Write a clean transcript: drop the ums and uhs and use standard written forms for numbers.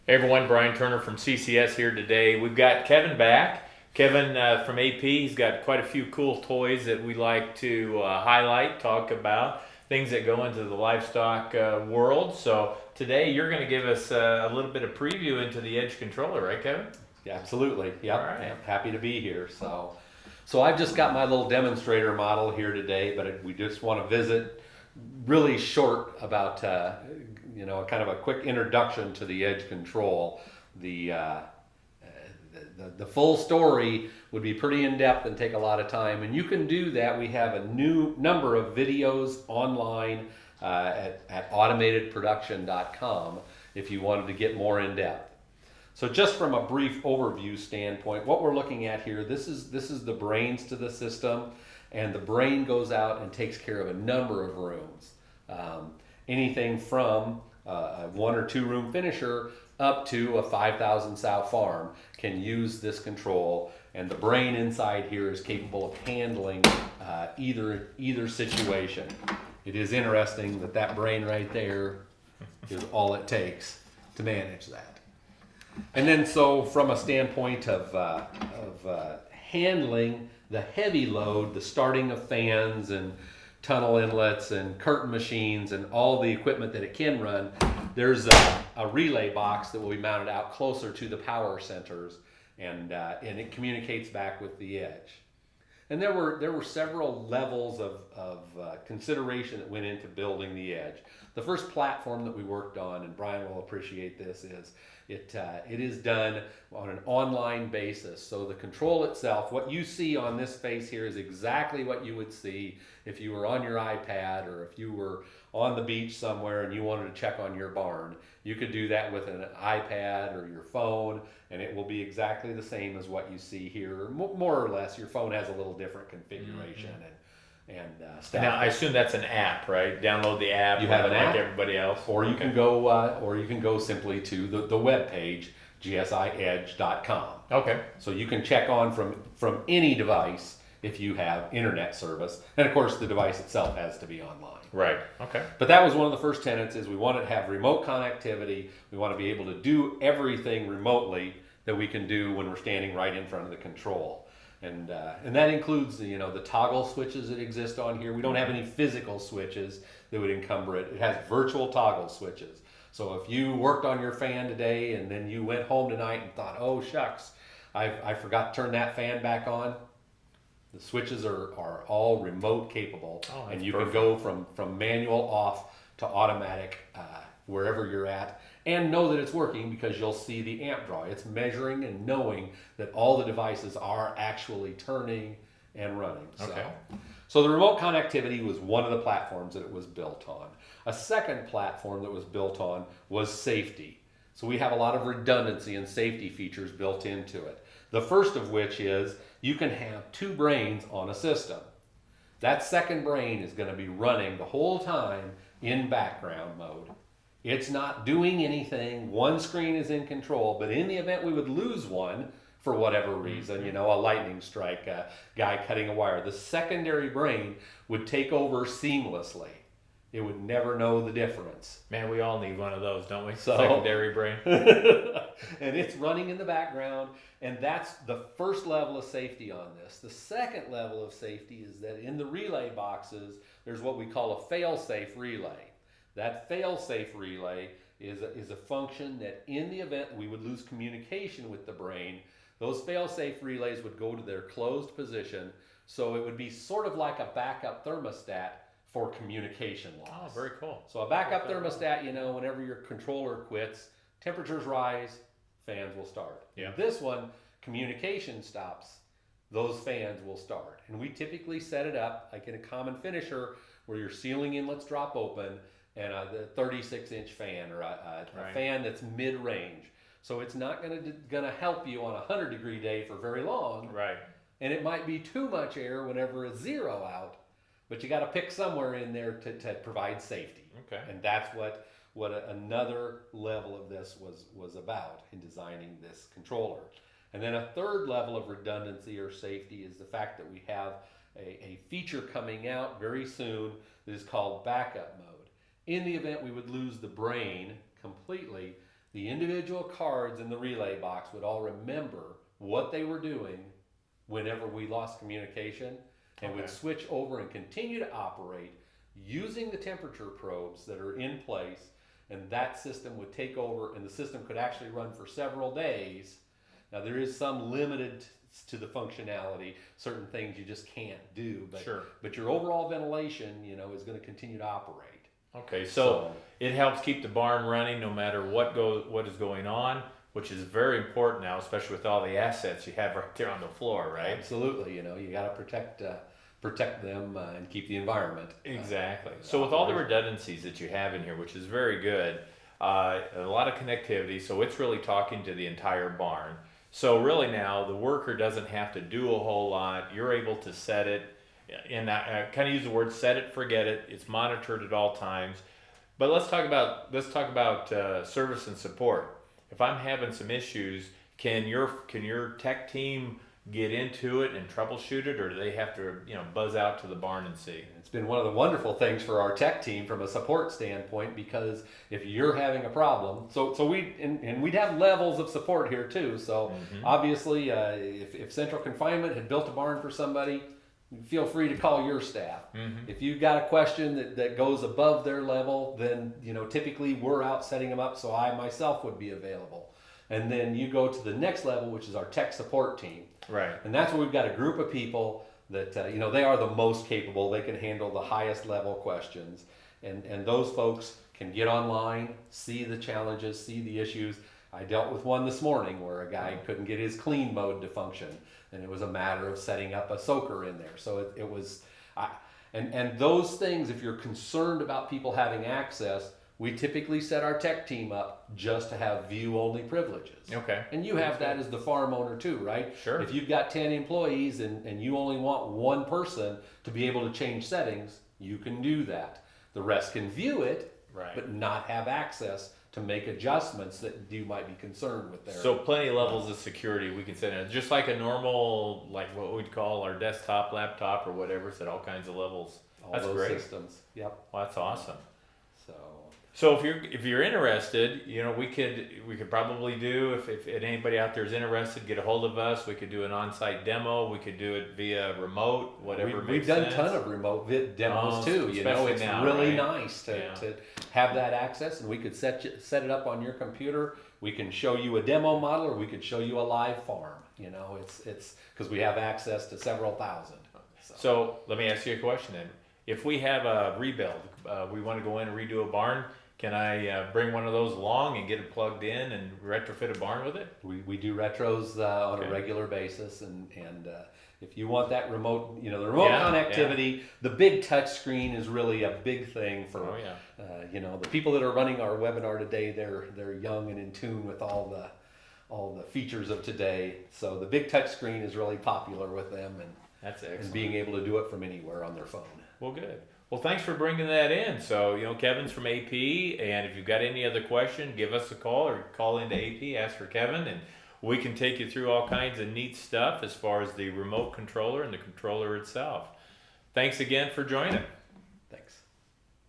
Hey everyone, Brian Turner from CCS here today. We've got Kevin back. Kevin from AP, he's got quite a few cool toys that we like to highlight, talk about, things that go into the livestock world. So today you're going to give us a little bit of preview into the Edge controller, right Kevin? Yeah, absolutely. Yep. All right. I'm happy to be here. So I've just got my little demonstrator model here today, but we just want to visit really short about kind of a quick introduction to the Edge control. The full story would be pretty in depth and take a lot of time, and you can do that. We have a new number of videos online at automatedproduction.com if you wanted to get more in depth. So just from a brief overview standpoint, what we're looking at here, this is the brains to the system, and the brain goes out and takes care of a number of rooms. Anything from a 1 or 2 room finisher up to a 5,000 sow farm can use this control, and the brain inside here is capable of handling either situation. It is interesting that brain right there is all it takes to manage that. And then, so from a standpoint of handling the heavy load, the starting of fans and tunnel inlets and curtain machines and all the equipment that it can run, there's a relay box that will be mounted out closer to the power centers, and it communicates back with the Edge. And there were several levels of consideration that went into building the Edge. The first platform that we worked on, and Brian will appreciate this, is it is done on an online basis. So the control itself, what you see on this face here, is exactly what you would see if you were on your iPad or if you were on the beach somewhere and you wanted to check on your barn. You could do that with an iPad or your phone, and it will be exactly the same as what you see here. More or less, your phone has a little different configuration and stuff. Now I assume that's an app, right? Download the app. You have an like app, everybody else. or you can go simply to the web page, gsiedge.com. Okay. So you can check on from any device if you have internet service, and of course the device itself has to be online. Right. Okay. But that was one of the first tenets: is we want to have remote connectivity. We want to be able to do everything remotely that we can do when we're standing right in front of the control. And that includes the toggle switches that exist on here. We don't have any physical switches that would encumber it. It has virtual toggle switches. So if you worked on your fan today and then you went home tonight and thought, oh shucks, I forgot to turn that fan back on, the switches are all remote capable, and you perfect. can go from manual off to automatic wherever you're at, and know that it's working because you'll see the amp draw. It's measuring and knowing that all the devices are actually turning and running. Okay. So the remote connectivity was one of the platforms that it was built on. A second platform that was built on was safety. So we have a lot of redundancy and safety features built into it. The first of which is you can have 2 brains on a system. That second brain is going to be running the whole time in background mode. It's not doing anything. One screen is in control, but in the event we would lose one for whatever reason, a lightning strike, a guy cutting a wire, the secondary brain would take over seamlessly. It would never know the difference. Man, we all need one of those, don't we? So- Secondary brain. And it's running in the background, and that's the first level of safety on this. The second level of safety is that in the relay boxes, there's what we call a fail-safe relay. That fail-safe relay is a function that in the event we would lose communication with the brain, those fail-safe relays would go to their closed position, so it would be sort of like a backup thermostat for communication loss. Oh, very cool. So a backup thermostat, whenever your controller quits, temperatures rise, fans will start. Yeah. This one, communication stops, those fans will start. And we typically set it up like in a common finisher where your ceiling inlets drop open and the 36-inch fan or a Right. fan that's mid-range. So it's not gonna help you on a 100-degree day for very long. Right. And it might be too much air whenever it's 0 out, but you got to pick somewhere in there to provide safety. Okay. And that's what another level of this was about in designing this controller. And then a third level of redundancy or safety is the fact that we have a feature coming out very soon that is called backup mode. In the event we would lose the brain completely, the individual cards in the relay box would all remember what they were doing whenever we lost communication, and would switch over and continue to operate using the temperature probes that are in place, and that system would take over, and the system could actually run for several days. Now there is some limited to the functionality, certain things you just can't do, but Sure. but your overall ventilation, is going to continue to operate. Okay, so it helps keep the barn running no matter what is going on, which is very important now, especially with all the assets you have right there on the floor, right? Absolutely, you got to protect them and keep the environment. Exactly. So with all the redundancies that you have in here, which is very good, a lot of connectivity, so it's really talking to the entire barn. So really now the worker doesn't have to do a whole lot. You're able to set it, and I kind of use the word set it, forget it. It's monitored at all times. But let's talk about service and support. If I'm having some issues, can your tech team get into it and troubleshoot it, or do they have to buzz out to the barn and see? It's been one of the wonderful things for our tech team from a support standpoint, because if you're having a problem, so we'd have levels of support here too. So obviously, if Central Confinement had built a barn for somebody, feel free to call your staff. If you've got a question that goes above their level, then typically we're out setting them up, so I myself would be available. And then you go to the next level, which is our tech support team. Right. And that's where we've got a group of people that, they are the most capable. They can handle the highest level questions. And those folks can get online, see the challenges, see the issues. I dealt with one this morning where a guy couldn't get his clean mode to function. And it was a matter of setting up a soaker in there. So it was, and those things, if you're concerned about people having access, we typically set our tech team up just to have view-only privileges. Okay. And you have that as the farm owner too, right? Sure. If you've got 10 employees and you only want one person to be able to change settings, you can do that. The rest can view it, Right. but not have access to make adjustments that you might be concerned with there. So plenty of levels of security we can set in, just like a normal, like what we'd call our desktop, laptop, or whatever. It's at all kinds of levels. All That's those great. systems. Yep. Well, that's awesome. So if you're interested, we could probably do, if anybody out there is interested, get a hold of us. We could do an on-site demo. We could do it via remote, whatever. we've done a ton of remote demos too. especially It's now, really right? nice to have that access, and we could set it up on your computer. We can show you a demo model, or we could show you a live farm. It's because we have access to several thousand. So let me ask you a question then. If we have a rebuild, we want to go in and redo a barn, can I bring one of those along and get it plugged in and retrofit a barn with it? We do retros on a regular basis, and if you want that remote, the remote connectivity, the big touch screen is really a big thing for the people that are running our webinar today. They're young and in tune with all the features of today. So the big touch screen is really popular with them, and that's excellent. And being able to do it from anywhere on their phone. Well, good. Well, thanks for bringing that in. So, Kevin's from AP, and if you've got any other question, give us a call or call into AP, ask for Kevin, and we can take you through all kinds of neat stuff as far as the remote controller and the controller itself. Thanks again for joining.